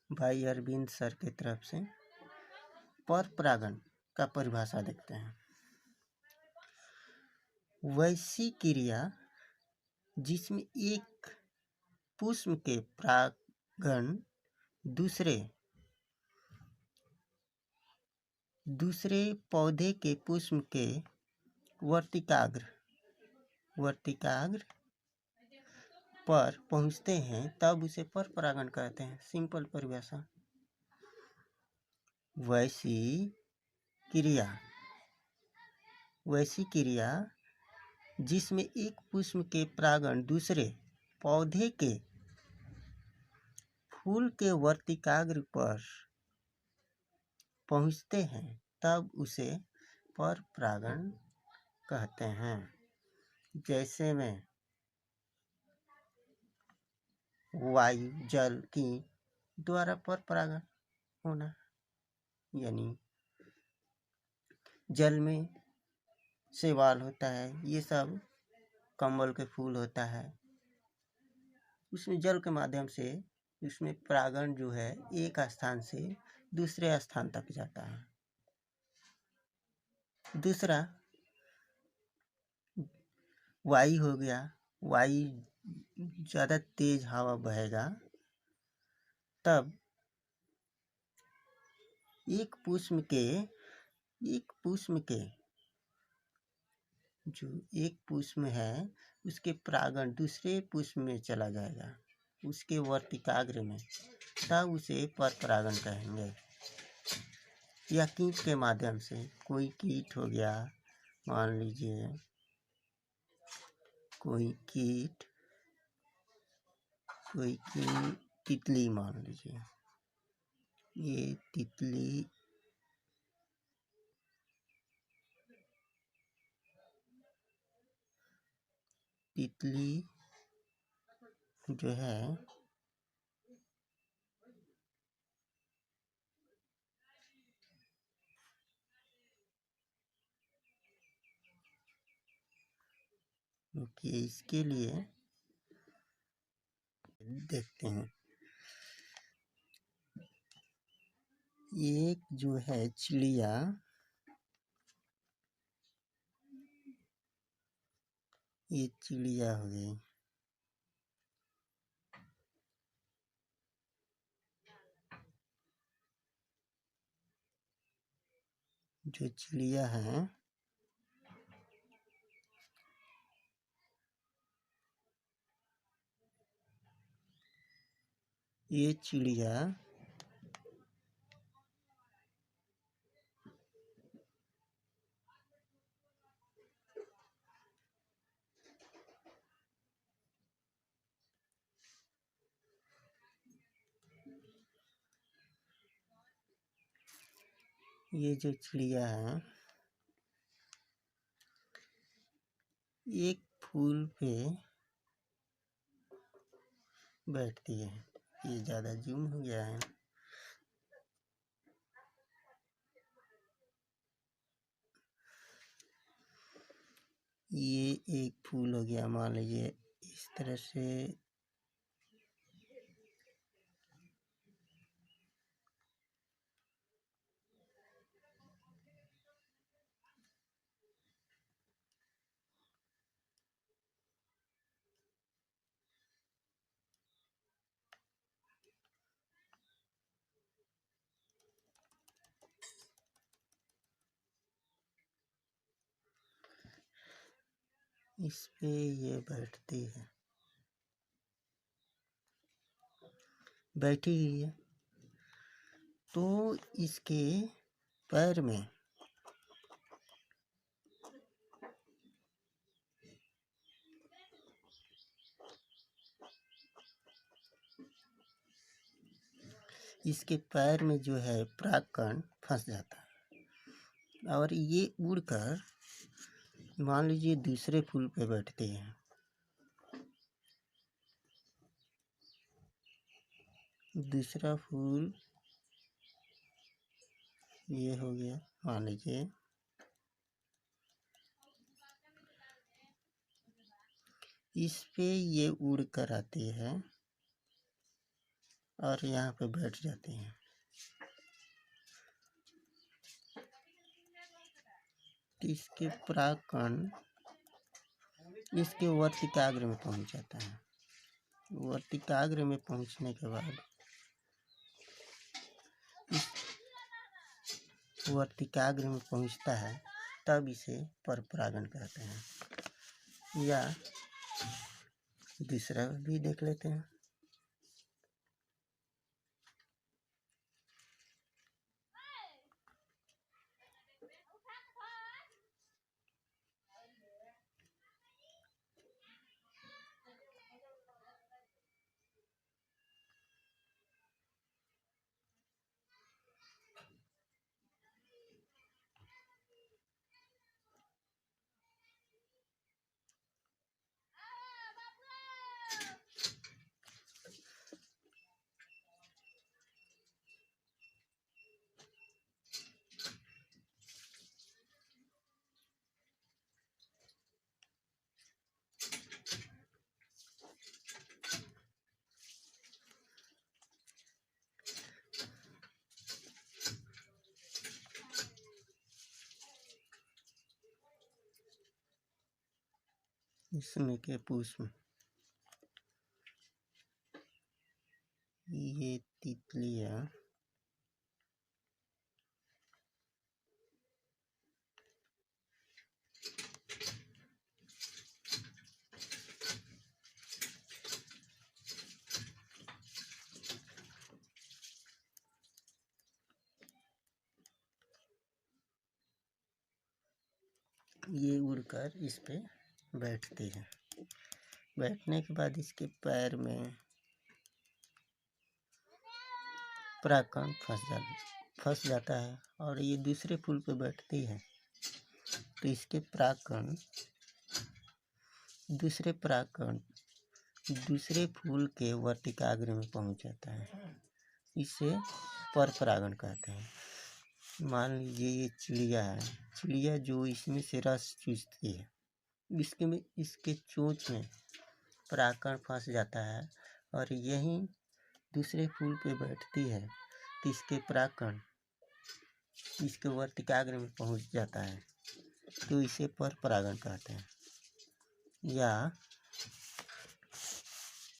भाई अरविंद सर की तरफ से पर परागण का परिभाषा देखते हैं। वैसी क्रिया जिसमें एक पुष्प के परागण दूसरे पौधे के पुष्प के वर्तिकाग्र पर पहुंचते हैं तब उसे पर परागण कहते हैं। सिंपल परिभाषा। वैसी क्रिया जिसमें एक पुष्प के परागण दूसरे पौधे के फूल के वर्तिकाग्र पर पहुंचते हैं तब उसे पर परागण कहते हैं। जैसे में वायु जल की द्वारा पर परागण होना, यानी जल में शैवाल होता है, ये सब कमल के फूल होता है, उसमें जल के माध्यम से उसमें परागण जो है एक स्थान से दूसरे स्थान तक जाता है। दूसरा वायु हो गया। वायु ज़्यादा तेज हवा बहेगा तब एक पुष्प है उसके परागण दूसरे पुष्प में चला जाएगा, उसके वर्तिकाग्र में, तब उसे पर परागण कहेंगे। या कीट के माध्यम से, कोई कीट हो गया, मान लीजिए कोई तितली, मान लीजिए ये तितली जो है कि इसके लिए देखते हैं। एक जो है चिड़िया, ये चिड़िया हो गई, जो चिड़िया है ये चिड़िया ये जो चिड़िया है एक फूल पे बैठती है। ये ज़्यादा जूम हो गया है। ये एक फूल हो गया, मान लीजिए इस तरह से इस पे ये बैठी हुई है, तो इसके पैर में जो है परागकण फंस जाता है और ये उड़कर मान लीजिए दूसरे फूल पे बैठते हैं। दूसरा फूल ये हो गया, मान लीजिए इस पे ये उड़ कर आती है और यहाँ पे बैठ जाते हैं। इसके परागकण इसके वर्तिकाग्र में पहुंच जाता है। वर्तिकाग्र में पहुंचने के बाद इस वर्तिकाग्र में पहुंचता है, तब इसे परपरागण कहते हैं। या दूसरा भी देख लेते हैं। इसमें के पुष्प, ये तितलियां ये उड़कर इस पे बैठते हैं। बैठने के बाद इसके पैर में परागकण फंस जाता है और ये दूसरे फूल पे बैठती है, तो इसके परागकण दूसरे फूल के वर्तिकाग्र में पहुंच जाता है। इसे परपरागण कहते हैं। मान लीजिए ये चिड़िया है, चिड़िया जो इसमें से रस चूसती है, इसके चोंच में परागकण फंस जाता है और यहीं दूसरे फूल पे बैठती है, तो इसके परागकण इसके वर्तिकाग्र में पहुंच जाता है, तो इसे परपरागण कहते हैं। या